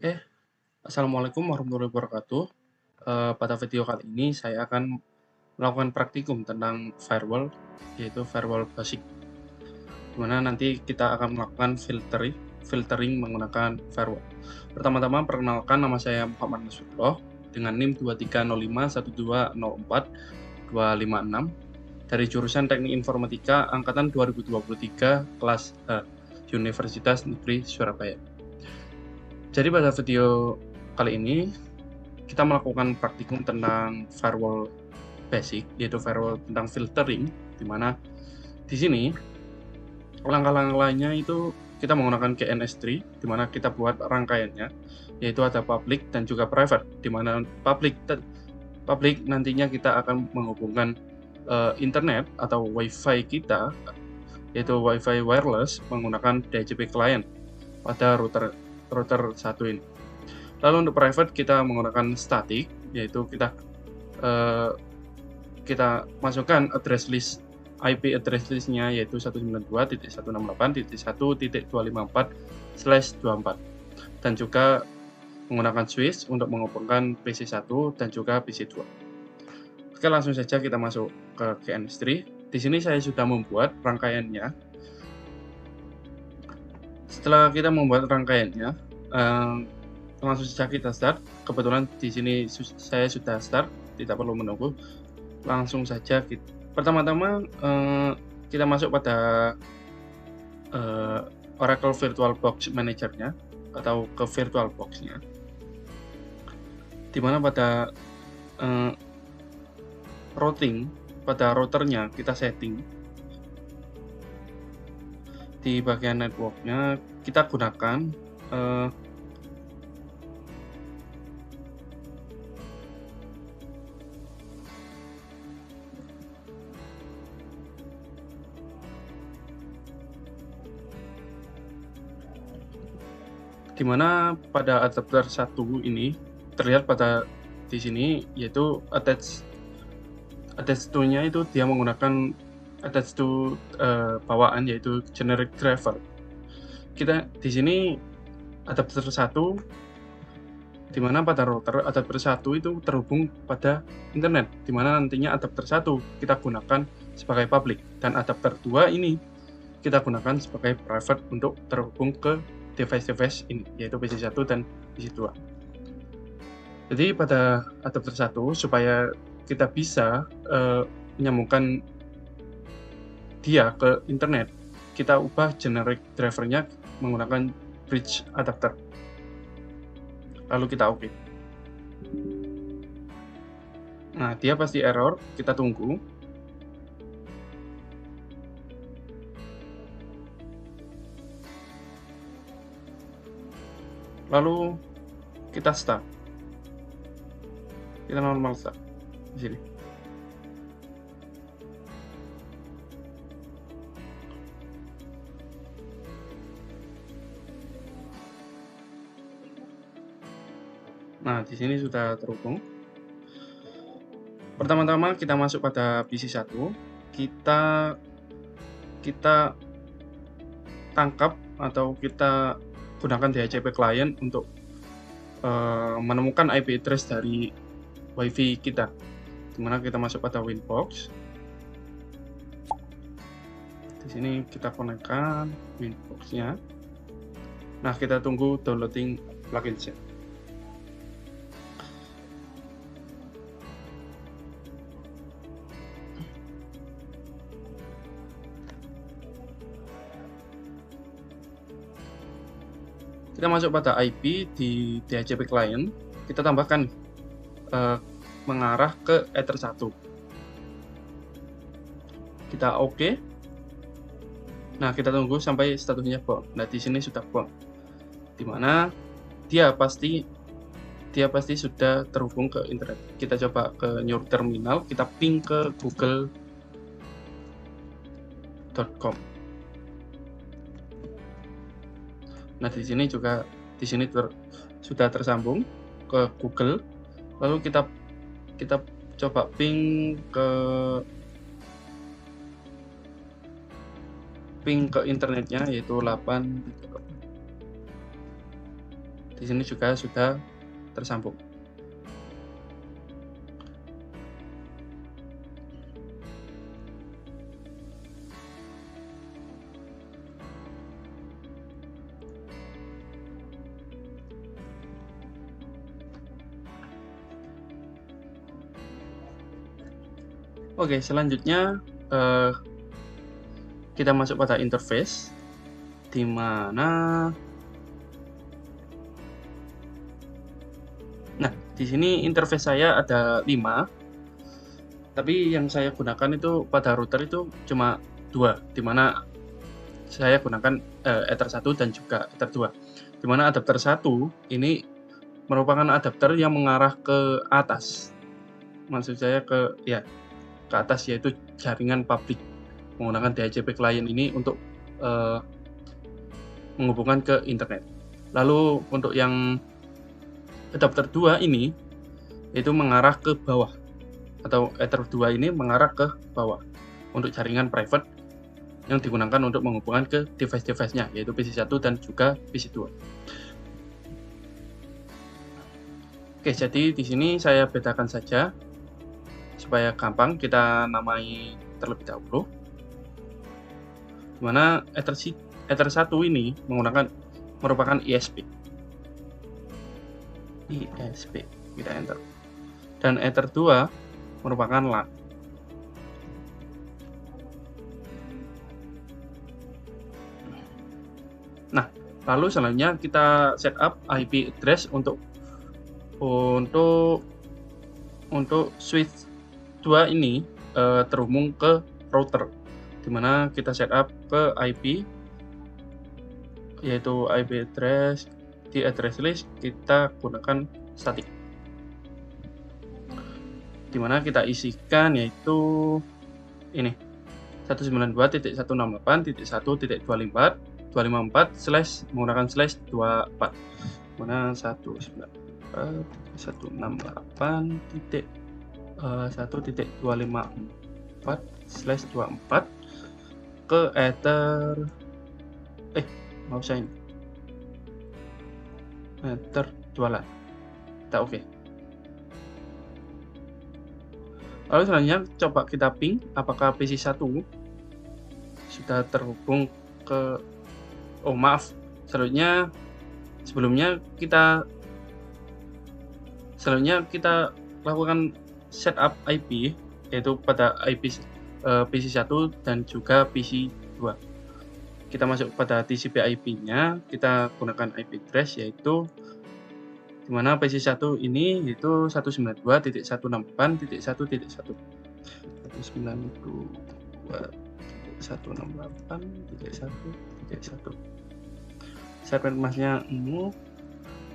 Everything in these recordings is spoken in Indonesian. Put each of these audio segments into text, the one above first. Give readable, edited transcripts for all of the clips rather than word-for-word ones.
Oke, Assalamualaikum warahmatullahi wabarakatuh. Pada video kali ini saya akan melakukan praktikum tentang firewall, yaitu firewall basic, di mana nanti kita akan melakukan filtering menggunakan firewall. Pertama-tama perkenalkan, nama saya Muhammad Nasrullah dengan NIM 230512404256 dari jurusan Teknik Informatika angkatan 2023 kelas Universitas Negeri Surabaya. Jadi pada video kali ini kita melakukan praktikum tentang firewall basic, yaitu firewall tentang filtering, di mana di sini langkah-langkah lainnya itu kita menggunakan GNS3, di mana kita buat rangkaiannya, yaitu ada public dan juga private, di mana public nantinya kita akan menghubungkan internet atau WiFi kita, yaitu WiFi wireless menggunakan DHCP client pada router satu ini. Lalu untuk private kita menggunakan static, yaitu kita masukkan address list IP address listnya, yaitu 192.168.1.254/24, dan juga menggunakan switch untuk menghubungkan PC1 dan juga PC2. Oke, langsung saja kita masuk ke GNS3. Di sini saya sudah membuat rangkaiannya. Setelah kita membuat rangkaiannya, langsung saja kita start. Kebetulan di sini saya sudah start, tidak perlu menunggu. Langsung saja pertama-tama kita masuk pada Oracle VirtualBox Manager-nya atau ke VirtualBox-nya, dimana pada routernya kita setting di bagian network-nya, kita gunakan dimana pada adapter 1 ini terlihat di sini, yaitu attach to-nya itu dia menggunakan attach to bawaan, yaitu generic driver. Kita di sini adapter 1, dimana pada router adapter 1 itu terhubung pada internet, dimana nantinya adapter 1 kita gunakan sebagai public, dan adapter 2 ini kita gunakan sebagai private untuk terhubung ke device-device ini, yaitu PC1 dan PC2. Jadi pada adapter 1, supaya kita bisa menyambungkan dia ke internet, kita ubah generic drivernya menggunakan bridge adapter. Lalu kita OK. Nah, dia pasti error, kita tunggu. Lalu kita start. Kita normal start di sini. Nah, di sini sudah terhubung. Pertama-tama kita masuk pada PC1. Kita tangkap atau kita gunakan DHCP client untuk menemukan IP address dari WiFi kita, dimana kita masuk pada Winbox. Di sini kita konekkan Winbox-nya. Nah, kita tunggu downloading plugin-nya. Kita masuk pada IP di DHCP client, kita tambahkan mengarah ke Ether 1. Kita OK. Nah, kita tunggu sampai statusnya bound. Nah, di sini sudah bound, dimana dia pasti sudah terhubung ke internet. Kita coba ke new terminal, kita ping ke google.com. Nah, di sini sudah tersambung ke Google. Lalu kita coba ping ke internetnya, yaitu 8. Di Di sini juga sudah tersambung. Oke, selanjutnya kita masuk pada interface, di mana di sini interface saya ada 5, tapi yang saya gunakan itu pada router itu cuma 2, di mana saya gunakan Ether 1 dan juga Ether 2. Di mana adapter 1 ini merupakan adapter yang mengarah ke atas. Maksud saya ke atas, yaitu jaringan publik menggunakan DHCP client ini untuk menghubungkan ke internet. Lalu untuk yang adapter 2 ini itu mengarah ke bawah, atau Ether 2 ini mengarah ke bawah untuk jaringan private yang digunakan untuk menghubungkan ke device-device-nya, yaitu PC1 dan juga PC2. Oke, jadi di sini saya bedakan saja supaya gampang kita namai terlebih dahulu. Dimana Ether 1 ini merupakan ISP. Kita enter. Dan Ether 2 merupakan LAN. Nah, lalu selanjutnya kita setup IP address untuk switch 2 ini terhubung ke router, dimana kita setup ke IP, yaitu IP address. Di address list kita gunakan static, dimana kita isikan yaitu ini 192.168.1.254 menggunakan /24, mana 192.168.1.254/24 ke Ether nggak usah ini, Ether 2 LAN. Kita oke. Lalu selanjutnya coba kita ping apakah PC1 sudah terhubung ke sebelumnya kita lakukan setup IP, yaitu pada IP PC1 dan juga PC2. Kita masuk pada TCP IP-nya, kita gunakan IP address, yaitu dimana PC1 ini yaitu 192.168.1.1 192.168.1.1. Server masnya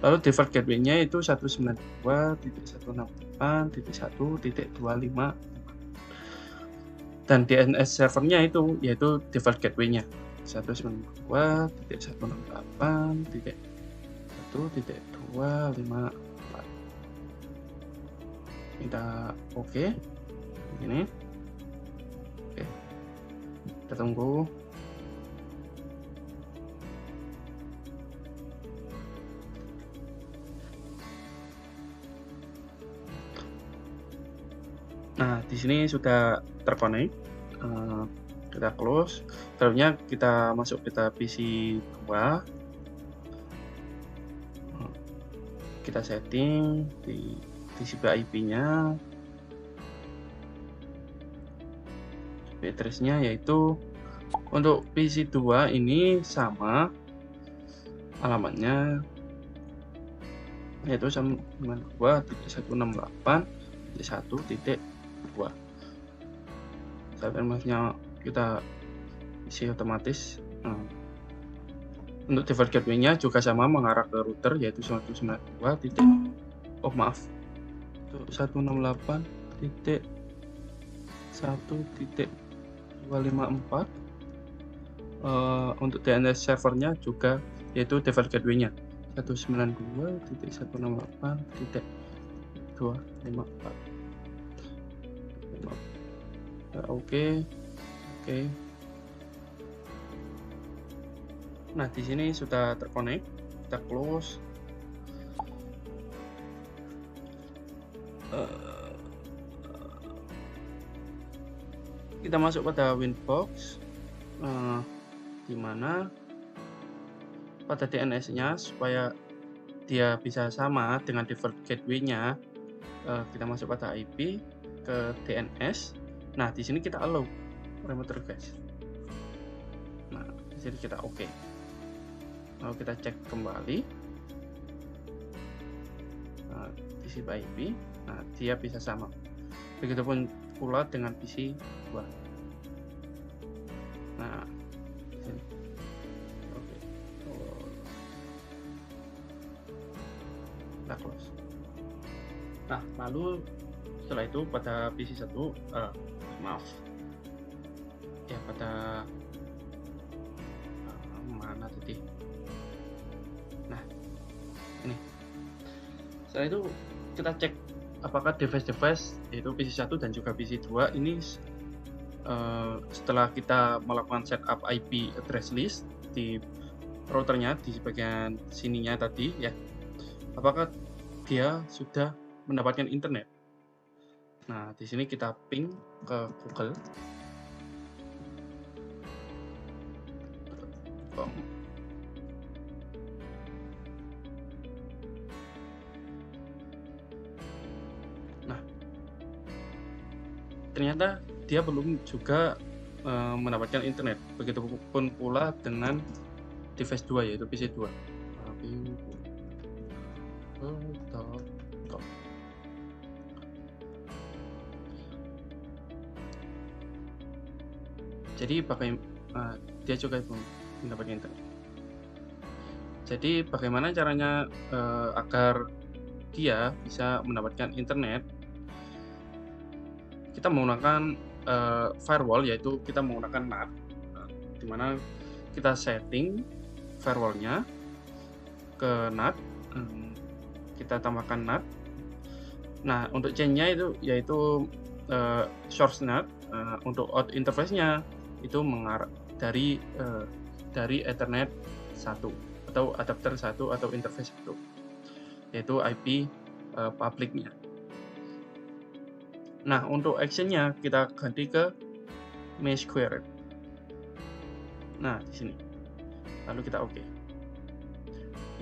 lalu default gateway-nya itu 192.168.1.25, dan DNS servernya itu yaitu default gateway-nya 192.168.1.254. Kita oke. Ini oke, kita tunggu. Nah, di sini sudah terkonek. Kita close. Selanjutnya kita masuk ke PC2. Kita setting di TCP IP-nya. Address-nya yaitu untuk PC2 ini sama alamatnya, yaitu 192.168.1.2. Server masnya kita isi otomatis. Untuk default gateway-nya juga sama mengarah ke router, yaitu 192.1.254. Untuk DNS servernya juga yaitu default gateway-nya 192.168.254. Oke. Nah, di sini sudah terkonek. Kita close. Eh, kita masuk pada Winbox, di mana pada DNS-nya supaya dia bisa sama dengan default gateway-nya, kita masuk pada IP ke DNS. Nah, di sini kita allow remote request. Nah, di sini kita oke. Lalu kita cek kembali TCP IP. Nah, dia bisa sama. Begitupun pula dengan PC 2. Nah, di sini. Oke. Kita close. Nah, lalu setelah itu pada PC 1, maaf. Ya, pada mana tadi? Nah, ini. Setelah itu kita cek apakah device-device yaitu PC 1 dan juga PC 2 ini setelah kita melakukan setup IP address list di routernya di bagian sininya tadi ya, apakah dia sudah mendapatkan internet. Nah, di sini kita ping ke Google. Nah, ternyata dia belum juga mendapatkan internet. Begitupun pula dengan device 2 yaitu PC 2. Jadi dia juga belum mendapatkan internet. Jadi bagaimana caranya agar dia bisa mendapatkan internet? Kita menggunakan firewall, yaitu kita menggunakan NAT, di mana kita setting firewallnya ke NAT, kita tambahkan NAT. Nah, untuk chain-nya itu yaitu source NAT, untuk out interface-nya itu mengarah dari Ethernet 1 atau adapter 1 atau interface 1, yaitu IP public-nya. Nah, untuk action-nya kita ganti ke mesh query. Nah, di sini. Lalu kita oke.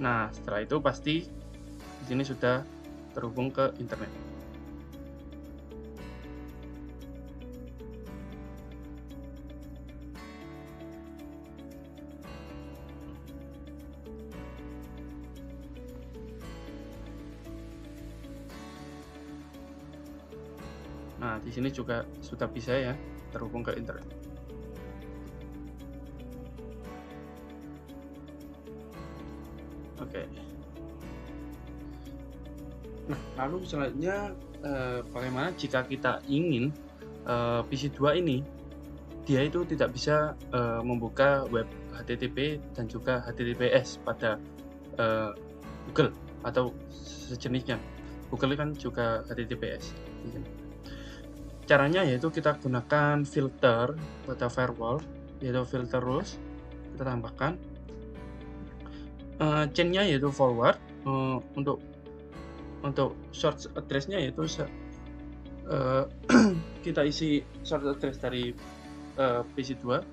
Nah, setelah itu pasti di sini sudah terhubung ke internet. Nah, di sini juga sudah bisa ya terhubung ke internet. Oke. Nah, lalu selanjutnya bagaimana jika kita ingin PC 2 ini dia itu tidak bisa membuka web HTTP dan juga HTTPS pada Google atau sejenisnya. Google kan juga HTTPS. Caranya yaitu kita gunakan filter pada firewall, yaitu filter rules. Kita tambahkan chain-nya yaitu forward, untuk source address-nya yaitu kita isi source address dari PC 2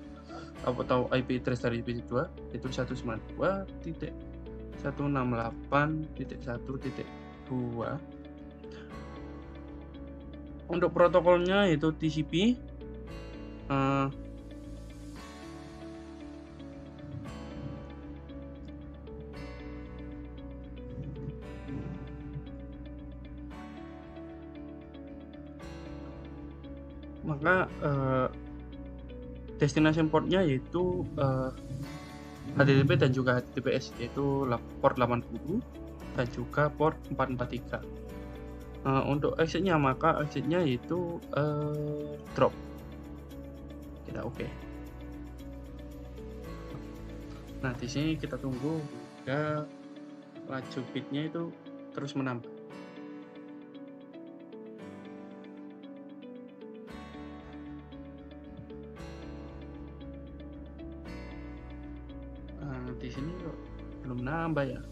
atau IP address dari PC 2 yaitu 192.168.1.2. Untuk protokolnya yaitu TCP, maka destination portnya yaitu HTTP dan juga HTTPS, yaitu port 80 dan juga port 443. Untuk exit-nya, maka exit-nya yaitu drop. Kita oke. Nah, di sini kita tunggu hingga laju bitnya itu terus menambah. Di sini kok belum nambah ya.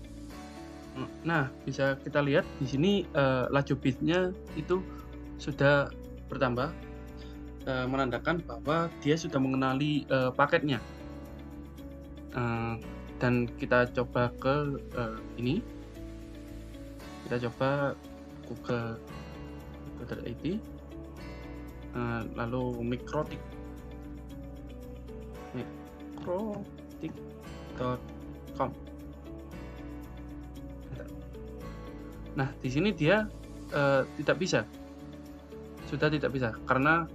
Nah, bisa kita lihat di sini laju bitnya itu sudah bertambah, menandakan bahwa dia sudah mengenali paketnya. Dan kita coba ke ini, kita coba google.it, lalu mikrotik.com. Nah, di sini dia tidak bisa, sudah tidak bisa karena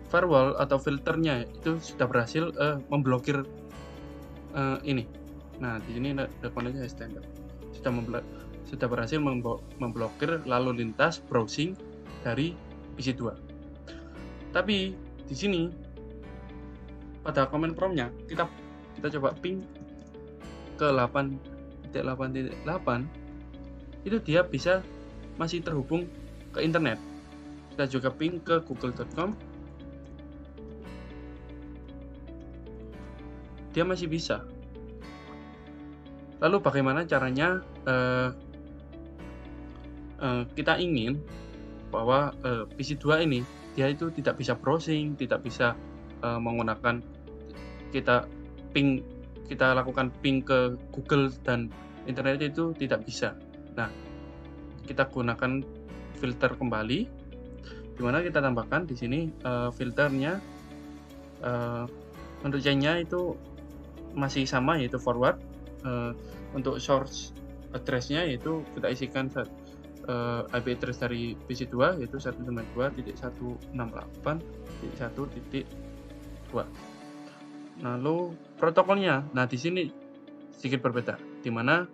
firewall atau filternya itu sudah berhasil memblokir ini. Nah, di sini dokumennya standar sudah berhasil memblokir lalu lintas browsing dari PC2. Tapi di sini pada command prompt-nya kita coba ping ke 8.8.8, itu dia bisa masih terhubung ke internet. Kita juga ping ke google.com, dia masih bisa. Lalu bagaimana caranya kita ingin bahwa PC2 ini dia itu tidak bisa browsing, tidak bisa menggunakan kita lakukan ping ke Google dan internet, itu tidak bisa. Nah, kita gunakan filter kembali, dimana kita tambahkan di sini filternya untuk chain-nya itu masih sama, yaitu forward. Untuk source address-nya yaitu kita isikan IP address dari PC2 yaitu 192.168.1.2. Lalu protokolnya, nah di sini sedikit berbeda, di mana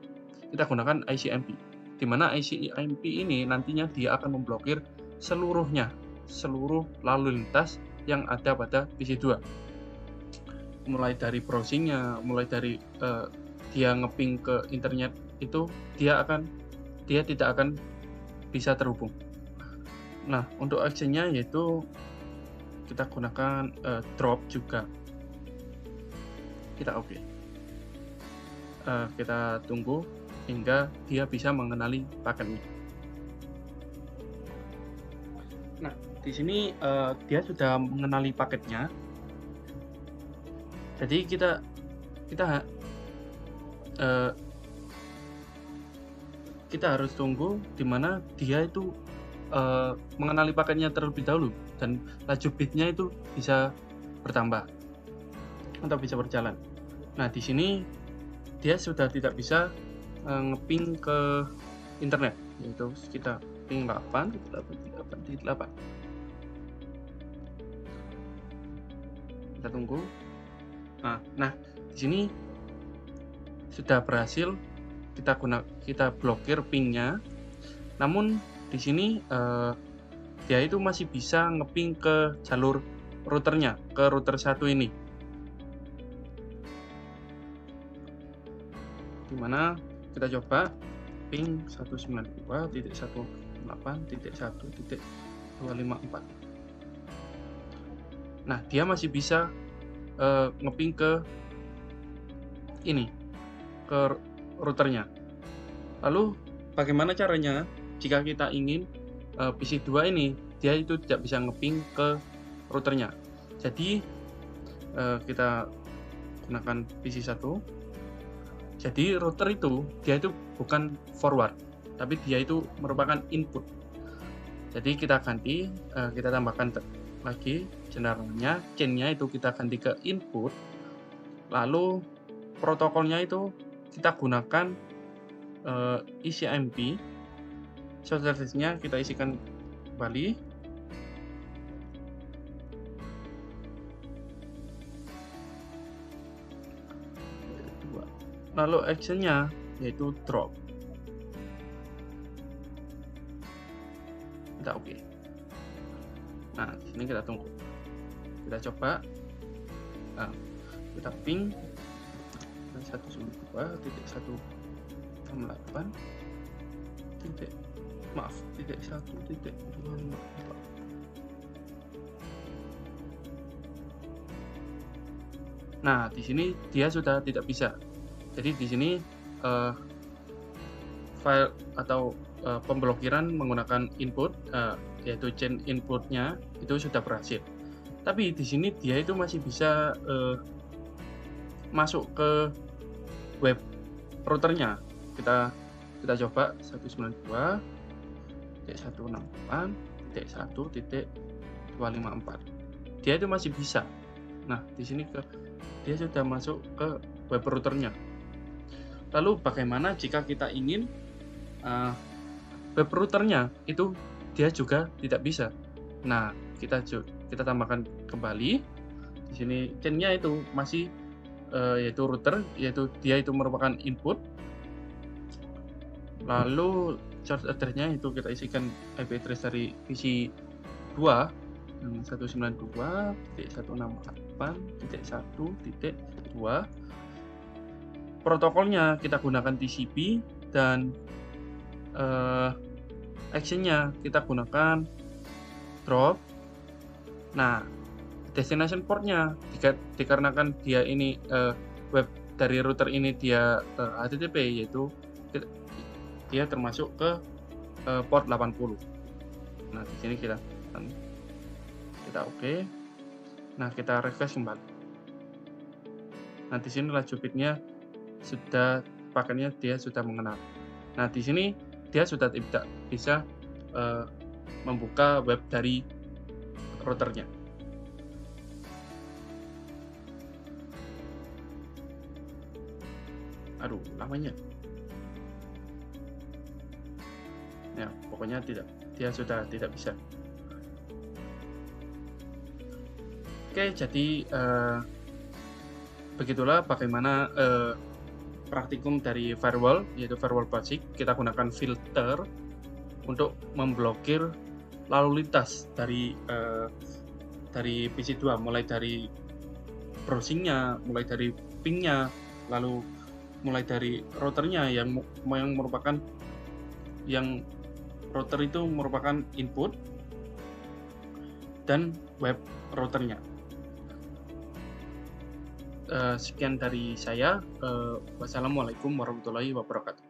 kita gunakan ICMP, di mana ICMP ini nantinya dia akan memblokir seluruh lalu lintas yang ada pada PC2, mulai dari browsingnya, mulai dari dia ngeping ke internet, itu dia tidak akan bisa terhubung. Nah, untuk actionnya yaitu kita gunakan drop juga. Kita oke. Kita tunggu hingga dia bisa mengenali paketnya. Nah, di sini dia sudah mengenali paketnya. Jadi kita harus tunggu di mana dia itu mengenali paketnya terlebih dahulu dan laju bitnya itu bisa bertambah atau bisa berjalan. Nah, di sini dia sudah tidak bisa ngeping ke internet, yaitu kita ping 8.8.8. Kita tunggu. Nah, di sini sudah berhasil kita blokir pingnya. Namun di sini dia itu masih bisa ngeping ke jalur routernya, ke router 1 ini, dimana kita coba ping 192.168.1.254. Nah, dia masih bisa ngeping ke ini, ke routernya. Lalu bagaimana caranya jika kita ingin PC2 ini dia itu tidak bisa ngeping ke routernya? Jadi kita gunakan PC1. Jadi router itu dia itu bukan forward, tapi dia itu merupakan input. Jadi kita ganti, kita tambahkan lagi generalnya, chain-nya itu kita ganti ke input. Lalu protokolnya itu kita gunakan ICMP, source address-nya kita isikan kembali. Lalu action-nya yaitu drop. Kita oke. Nah, di sini kita tunggu. Kita coba. Kita ping 192.1.1.254. Nah, di sini dia sudah tidak bisa. Jadi di sini file atau pemblokiran menggunakan input, yaitu chain inputnya itu sudah berhasil. Tapi di sini dia itu masih bisa masuk ke web routernya. Kita coba 192.168.1.254. Dia itu masih bisa. Nah, di sini dia sudah masuk ke web routernya. Lalu bagaimana jika kita ingin web routernya itu dia juga tidak bisa? Nah, kita tambahkan kembali. Di sini chain-nya itu masih yaitu router, yaitu dia itu merupakan input. Lalu source address-nya itu kita isikan IP address dari PC 2 192.168.1.2. Protokolnya kita gunakan TCP dan action-nya kita gunakan drop. Nah, destination port-nya dikarenakan dia ini web dari router ini dia HTTP, yaitu dia termasuk ke port 80. Nah, di sini kita oke. Nah, kita refresh kembali. Nah, di sini laju bitnya sudah paketnya dia sudah mengenal. Nah, di sini dia sudah tidak bisa membuka web dari routernya. Aduh, lamanya. Ya, pokoknya dia sudah tidak bisa. Oke, jadi begitulah bagaimana praktikum dari firewall, yaitu firewall basic. Kita gunakan filter untuk memblokir lalu lintas dari PC2, mulai dari browsingnya, mulai dari pingnya, lalu mulai dari routernya yang merupakan router itu merupakan input dan web routernya. Sekian dari saya. Wassalamualaikum warahmatullahi wabarakatuh.